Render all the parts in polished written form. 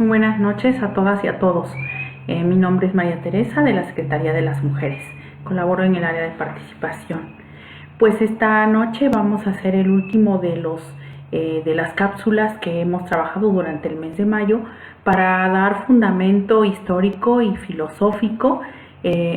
Muy buenas noches a todas y a todos. Mi nombre es María Teresa de la Secretaría de las Mujeres. Colaboro en el área de participación. Pues esta noche vamos a hacer el último de las cápsulas que hemos trabajado durante el mes de mayo para dar fundamento histórico y filosófico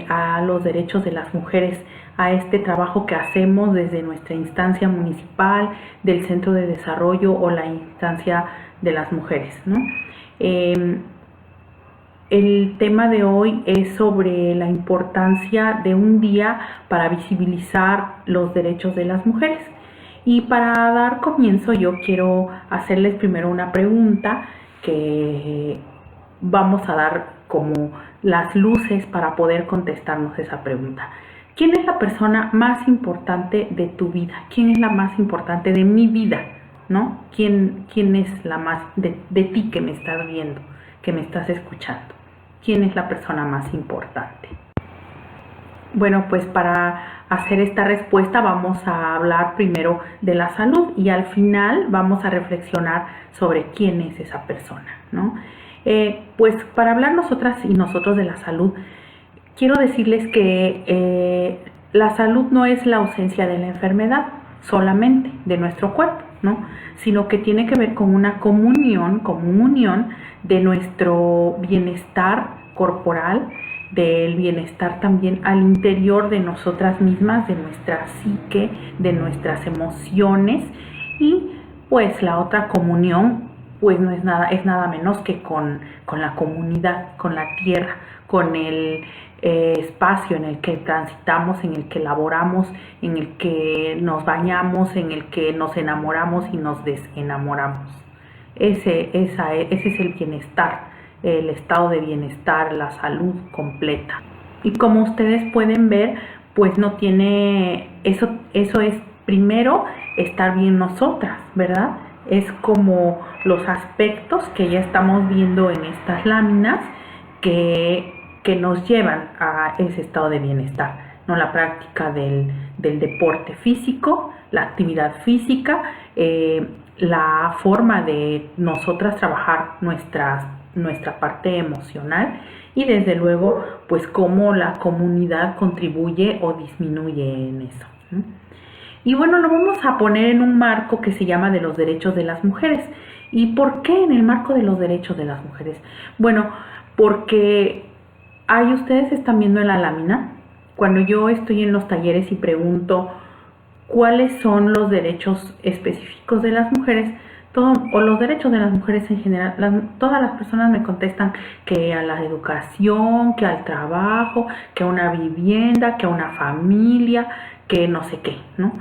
a los derechos de las mujeres, a este trabajo que hacemos desde nuestra instancia municipal, del Centro de Desarrollo o la instancia de las mujeres, ¿no? El tema de hoy es sobre la importancia de un día para visibilizar los derechos de las mujeres. Y para dar comienzo yo quiero hacerles primero una pregunta que vamos a dar como las luces para poder contestarnos esa pregunta. ¿Quién es la persona más importante de tu vida? ¿Quién es la más importante de mi vida? ¿No? ¿Quién es la más de ti que me estás viendo, que me estás escuchando? ¿Quién es la persona más importante? Bueno, pues para hacer esta respuesta vamos a hablar primero de la salud y al final vamos a reflexionar sobre quién es esa persona, ¿no? Pues para hablar nosotras y nosotros de la salud, quiero decirles que la salud no es la ausencia de la enfermedad solamente de nuestro cuerpo, ¿no? Sino que tiene que ver con una comunión de nuestro bienestar corporal, del bienestar también al interior de nosotras mismas, de nuestra psique, de nuestras emociones. Y pues la otra comunión pues no es nada menos que con la comunidad, con la tierra, con el espacio en el que transitamos, en el que laboramos, en el que nos bañamos, en el que nos enamoramos y nos desenamoramos. Ese es el bienestar, el estado de bienestar, la salud completa. Y como ustedes pueden ver, pues no tiene, eso es primero estar bien nosotras, ¿verdad? Es como los aspectos que ya estamos viendo en estas láminas que nos llevan a ese estado de bienestar, ¿no? La práctica del deporte físico, la actividad física, la forma de nosotras trabajar nuestra parte emocional y desde luego pues cómo la comunidad contribuye o disminuye en eso, ¿no? Y bueno, lo vamos a poner en un marco que se llama de los derechos de las mujeres. ¿Y por qué en el marco de los derechos de las mujeres? Bueno, porque ahí ustedes están viendo en la lámina, cuando yo estoy en los talleres y pregunto cuáles son los derechos específicos de las mujeres, o los derechos de las mujeres en general, todas las personas me contestan que a la educación, que al trabajo, que a una vivienda, que a una familia, que no sé qué, ¿no?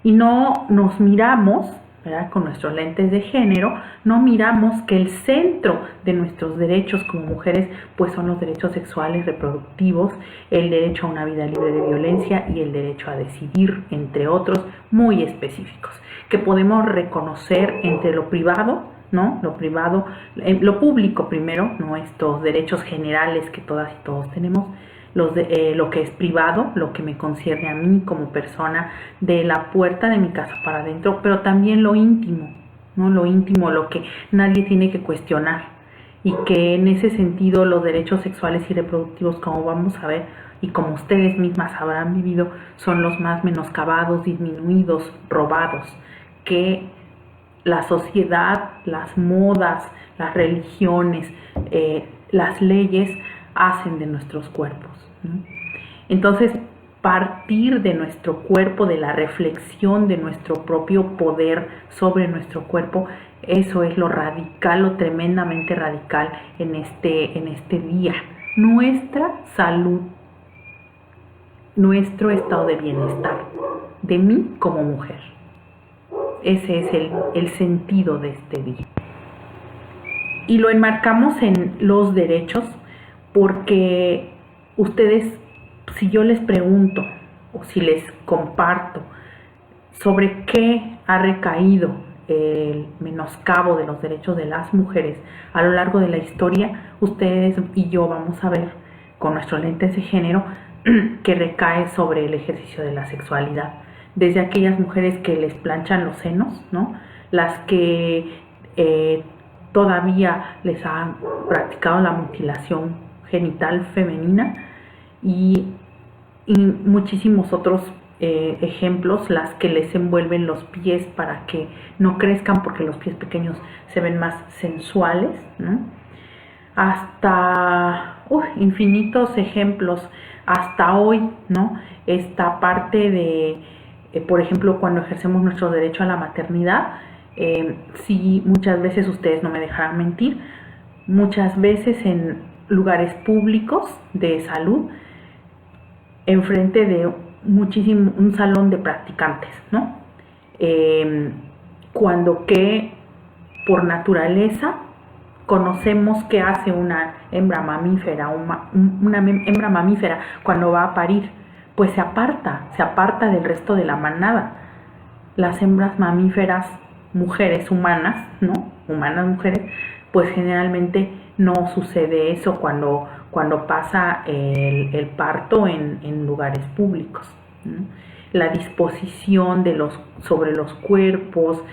Y no nos miramos, ¿verdad? Con nuestros lentes de género, no miramos que el centro de nuestros derechos como mujeres pues son los derechos sexuales, reproductivos, el derecho a una vida libre de violencia y el derecho a decidir, entre otros muy específicos, que podemos reconocer entre lo privado, ¿no? Lo privado, lo público primero, ¿no? Estos derechos generales que todas y todos tenemos, lo que es privado, lo que me concierne a mí como persona, de la puerta de mi casa para adentro, pero también lo íntimo, ¿no? Lo íntimo, lo que nadie tiene que cuestionar, y que en ese sentido los derechos sexuales y reproductivos, como vamos a ver y como ustedes mismas habrán vivido, son los más menoscabados, disminuidos, robados, que la sociedad, las modas, las religiones, las leyes hacen de nuestros cuerpos, ¿no? Entonces, partir de nuestro cuerpo, de la reflexión de nuestro propio poder sobre nuestro cuerpo, eso es lo radical, lo tremendamente radical en este día. Nuestra salud, nuestro estado de bienestar, de mí como mujer. Ese es el sentido de este día. Y lo enmarcamos en los derechos porque ustedes, si yo les pregunto o si les comparto sobre qué ha recaído el menoscabo de los derechos de las mujeres a lo largo de la historia, ustedes y yo vamos a ver con nuestros lentes de género que recae sobre el ejercicio de la sexualidad, desde aquellas mujeres que les planchan los senos, ¿no? Las que todavía les han practicado la mutilación genital femenina y muchísimos otros ejemplos, las que les envuelven los pies para que no crezcan porque los pies pequeños se ven más sensuales, ¿no? Hasta infinitos ejemplos hasta hoy, ¿no? Esta parte de, por ejemplo, cuando ejercemos nuestro derecho a la maternidad, sí, muchas veces, ustedes no me dejarán mentir, muchas veces en lugares públicos de salud, enfrente de un salón de practicantes, ¿no? Cuando que por naturaleza conocemos qué hace una hembra mamífera, una hembra mamífera cuando va a parir, pues se aparta del resto de la manada. Las hembras mamíferas, mujeres humanas, ¿no? Humanas mujeres, pues generalmente no sucede eso cuando pasa el parto en lugares públicos, ¿no? La disposición sobre los cuerpos,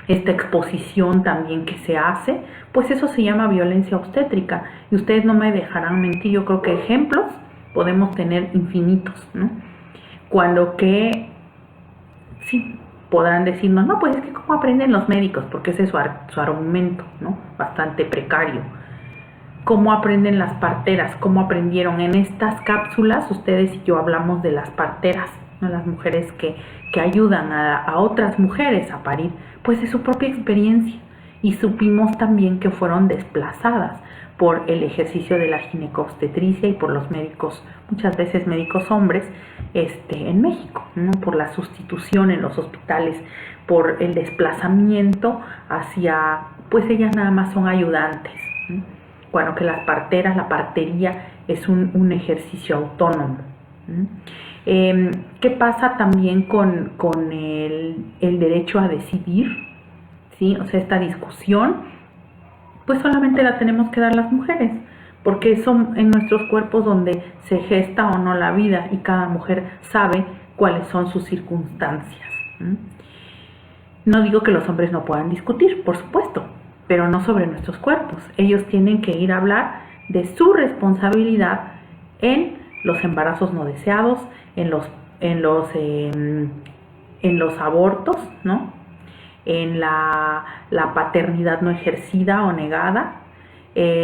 esta exposición también que se hace, pues eso se llama violencia obstétrica. Y ustedes no me dejarán mentir, yo creo que ejemplos podemos tener infinitos, ¿no? Cuando que, sí, podrán decirnos, no, pues es que cómo aprenden los médicos, porque ese es su argumento, ¿no? Bastante precario. ¿Cómo aprenden las parteras? ¿Cómo aprendieron? En estas cápsulas, ustedes y yo hablamos de las parteras, ¿no? Las mujeres que ayudan a otras mujeres a parir, pues de su propia experiencia. Y supimos también que fueron desplazadas por el ejercicio de la ginecobstetricia y por los médicos, muchas veces médicos hombres, en México, ¿no? Por la sustitución en los hospitales, por el desplazamiento hacia, pues ellas nada más son ayudantes, ¿no? Bueno, que las parteras, la partería es un ejercicio autónomo, ¿no? ¿Qué pasa también con el derecho a decidir? ¿Sí? O sea, esta discusión, pues solamente la tenemos que dar las mujeres, porque son en nuestros cuerpos donde se gesta o no la vida y cada mujer sabe cuáles son sus circunstancias. No digo que los hombres no puedan discutir, por supuesto, pero no sobre nuestros cuerpos. Ellos tienen que ir a hablar de su responsabilidad en los embarazos no deseados, en los abortos, ¿no? En la paternidad no ejercida o negada,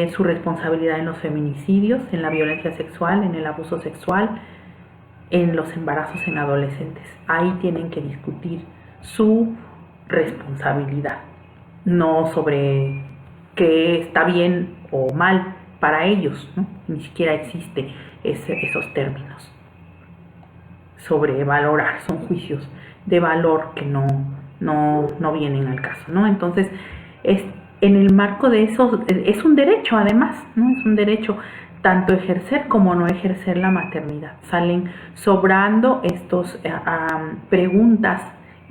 su responsabilidad en los feminicidios, en la violencia sexual, en el abuso sexual, en los embarazos en adolescentes. Ahí tienen que discutir su responsabilidad, no sobre qué está bien o mal para ellos, ¿no? Ni siquiera existe esos términos. Sobre valorar, son juicios de valor que no vienen al caso, ¿no? Entonces, en el marco de eso, es un derecho además, ¿no? Es un derecho tanto ejercer como no ejercer la maternidad. Salen sobrando estos preguntas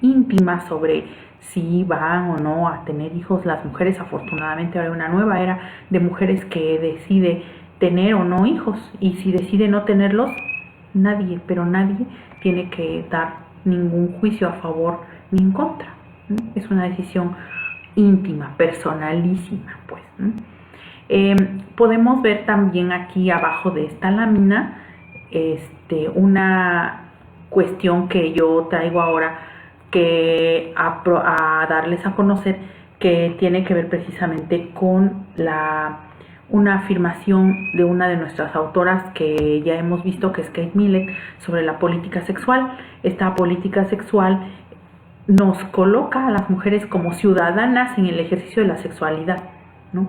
íntimas sobre si van o no a tener hijos las mujeres. Afortunadamente ahora hay una nueva era de mujeres que decide tener o no hijos, y si decide no tenerlos, nadie tiene que dar ningún juicio a favor ni en contra, ¿no? Es una decisión íntima, personalísima, pues, ¿no? Podemos ver también aquí abajo de esta lámina una cuestión que yo traigo ahora que a darles a conocer, que tiene que ver precisamente con una afirmación de una de nuestras autoras que ya hemos visto, que es Kate Millett, sobre la política sexual. Esta política sexual nos coloca a las mujeres como ciudadanas en el ejercicio de la sexualidad, ¿no?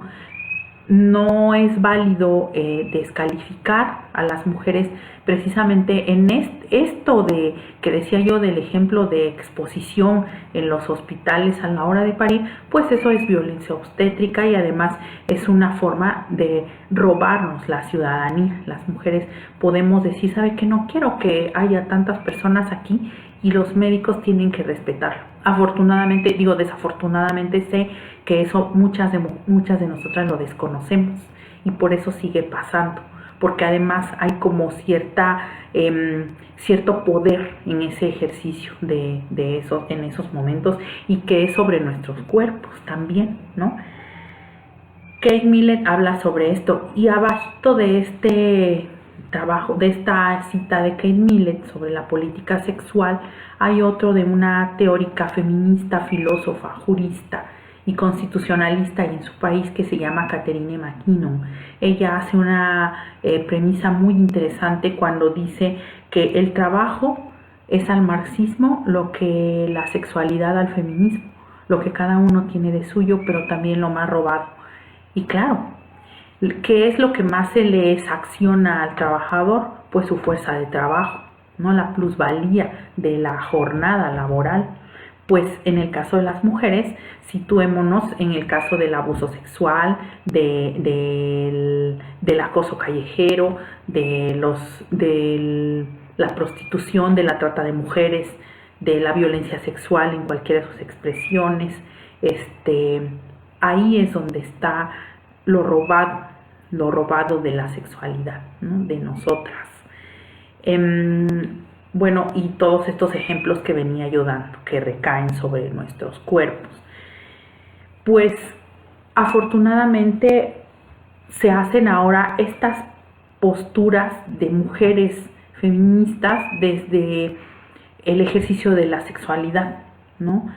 No es válido descalificar a las mujeres precisamente en esto de que decía yo del ejemplo de exposición en los hospitales a la hora de parir, pues eso es violencia obstétrica y además es una forma de robarnos la ciudadanía. Las mujeres podemos decir, ¿sabe qué? No quiero que haya tantas personas aquí, y los médicos tienen que respetarlo. Afortunadamente, desafortunadamente sé que eso muchas de nosotras lo desconocemos y por eso sigue pasando, porque además hay como cierto poder en ese ejercicio en esos momentos, y que es sobre nuestros cuerpos también, ¿no? Kate Millett habla sobre esto, y abajito de este trabajo, de esta cita de Kate Millett sobre la política sexual, hay otro de una teórica feminista, filósofa, jurista y constitucionalista y en su país, que se llama Catherine McKinnon. Ella hace una premisa muy interesante cuando dice que el trabajo es al marxismo lo que la sexualidad al feminismo, lo que cada uno tiene de suyo, pero también lo más robado. Y claro, ¿qué es lo que más se le sanciona al trabajador? Pues su fuerza de trabajo, ¿no? La plusvalía de la jornada laboral. Pues en el caso de las mujeres, situémonos en el caso del abuso sexual, del acoso callejero, de la prostitución, de la trata de mujeres, de la violencia sexual en cualquiera de sus expresiones. Ahí es donde está lo robado de la sexualidad, ¿no? De nosotras. Bueno, y todos estos ejemplos que venía yo dando, que recaen sobre nuestros cuerpos. Pues afortunadamente se hacen ahora estas posturas de mujeres feministas desde el ejercicio de la sexualidad, ¿no?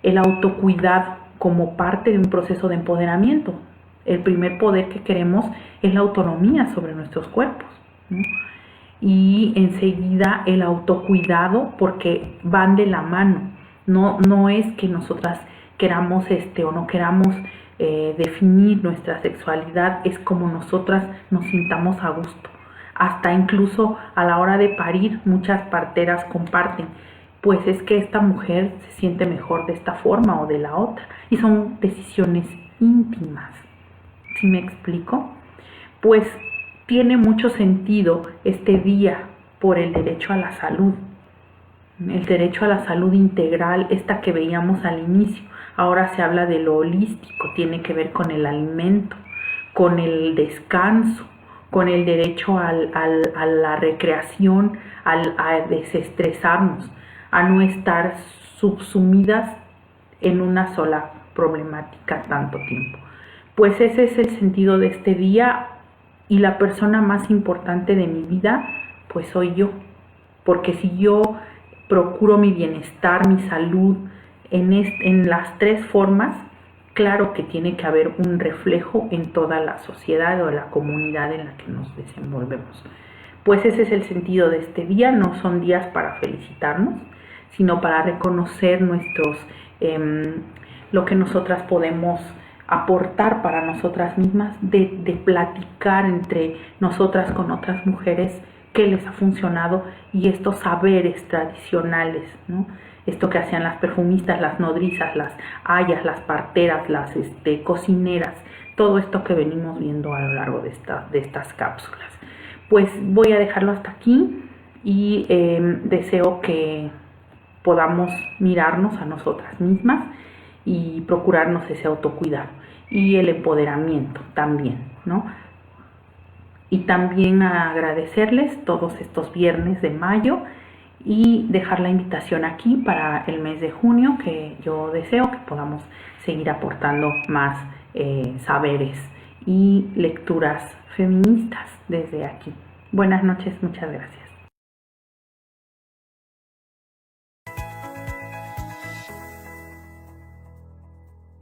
El autocuidado como parte de un proceso de empoderamiento. El primer poder que queremos es la autonomía sobre nuestros cuerpos, ¿no? Y enseguida el autocuidado, porque van de la mano. No es que nosotras queramos o no queramos definir nuestra sexualidad, es como nosotras nos sintamos a gusto. Hasta incluso a la hora de parir, muchas parteras comparten, pues es que esta mujer se siente mejor de esta forma o de la otra, y son decisiones íntimas. ¿Sí me explico? Pues tiene mucho sentido este día por el derecho a la salud, el derecho a la salud integral, esta que veíamos al inicio. Ahora se habla de lo holístico, tiene que ver con el alimento, con el descanso, con el derecho a la recreación, a desestresarnos, a no estar subsumidas en una sola problemática tanto tiempo. Pues ese es el sentido de este día, y la persona más importante de mi vida pues soy yo, porque si yo procuro mi bienestar, mi salud en las tres formas, claro que tiene que haber un reflejo en toda la sociedad o la comunidad en la que nos desenvolvemos. Pues ese es el sentido de este día. No son días para felicitarnos, sino para reconocer lo que nosotras podemos aportar para nosotras mismas, de platicar entre nosotras con otras mujeres qué les ha funcionado, y estos saberes tradicionales, ¿no? Esto que hacían las perfumistas, las nodrizas, las ayas, las parteras, las cocineras, todo esto que venimos viendo a lo largo de estas cápsulas. Pues voy a dejarlo hasta aquí, y deseo que podamos mirarnos a nosotras mismas y procurarnos ese autocuidado y el empoderamiento también, ¿no? Y también agradecerles todos estos viernes de mayo, y dejar la invitación aquí para el mes de junio, que yo deseo que podamos seguir aportando más saberes y lecturas feministas desde aquí. Buenas noches, muchas gracias.